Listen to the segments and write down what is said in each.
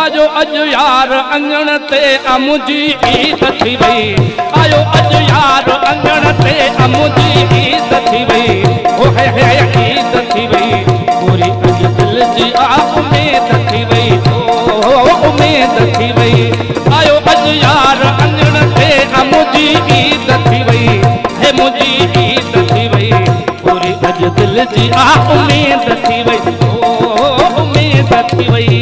आजो अज यार अंगण ते मुझी ईद थी वई। आयो अज यार अंगण ते मुझी ईद थी वई। ओ है ईद थी वई। पूरी अज दिल जी उम्मीद थी वई। ओ उम्मीद थी वई। आयो अज यार अंगण ते मुझी ईद थी वई। है मुझी ईद थी वई। पूरी अज दिल जी उम्मीद थी वई। ओ उम्मीद थी वई।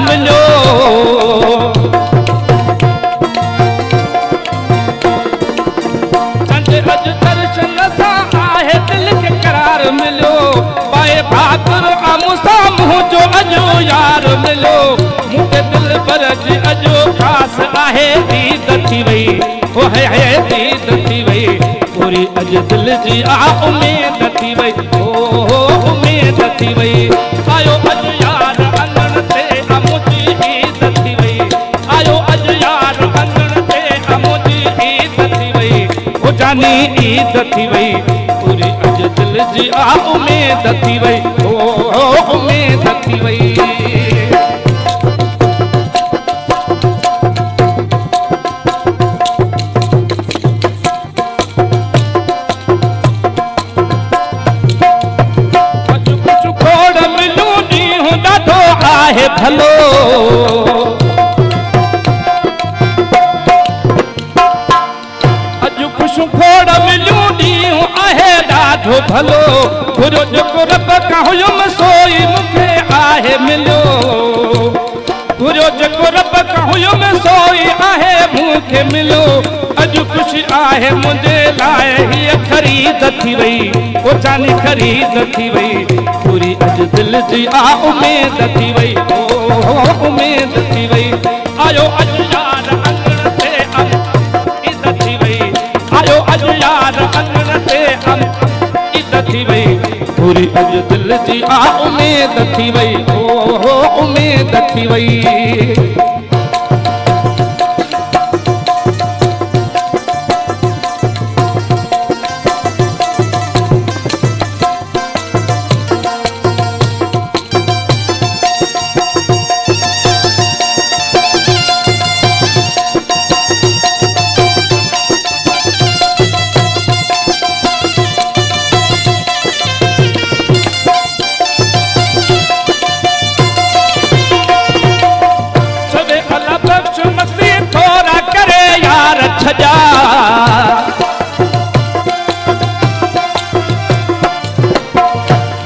मिलो अज दर्शन सा आहे दिल के करार मिलो। पाए भाकुर मुसा मुँह जो अजो यार मिलो। मुझे दिल पर अजो खास आहे ईद थी वई। ओ है ईद थी वई। पूरी अज दिल जी उम्मीद थी वई। ओ उम्मीद थी वई। आयो अज यार अंगण ते मुझी ईद थी वई। आयो अज यार अंगण ते मुझी ईद थी वई। ओ जानी ईद थी वई। पूरी अज दिल जी उम्मीद थी वई। ओ उम्मीद थी वई। आहे भलो अज खुश खोड़ मिलूं ॾींहुं आहे ॾाढो भलो। घुरो जेको रब खां हुयुम सोई मूंखे आहे मिलियो। घुरो जेको रब खां हुयुम सोई आहे मूंखे मिलियो। अज ख़ुशी आहे मुंहिंजे लाइ हीअ ख़रीद थी वई। ओ जानी ख़रीद थी वई। पूरी अज दिल जी उम्मीद थी वई। ओ उम्मीद थी वई। आयो अज यार अंगण ते ईद थी वई। आयो अज यार अंगण ते ईद थी वई। पूरी अज दिल जी उम्मीद थी वई। ओ उम्मीद थी वई।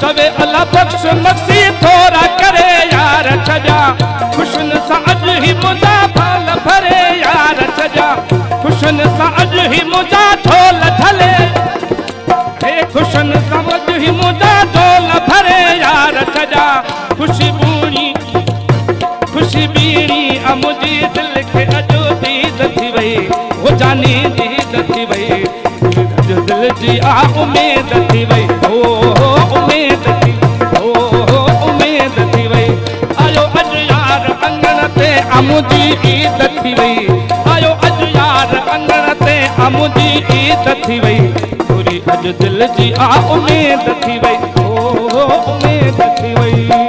चवे अल्लाह बख्श मसी थोड़ा करे यार छजा। खुशन सा अज ही मुझा फाल भरे यार छजा। खुशन सा अज ही मुझा झोल ढले। हे खुशन सा अज ही मुझा झोल भरे यार छजा। खुशी बूणी खुशी बीड़ी मुझी दिल के अजो दीद थी वई। वो जानी दीद थी वई। दिल जी उम्मीद थी वई। ओ उम्मीद थी। ओ उम्मीद थी वई। आयो अज यार अंगण ते मुझी ईद थी वई। आयो अज यार अंगण ते मुझी ईद थी वई। पूरी अज दिल जी उम्मीद थी वई। ओ उम्मीद थी वई।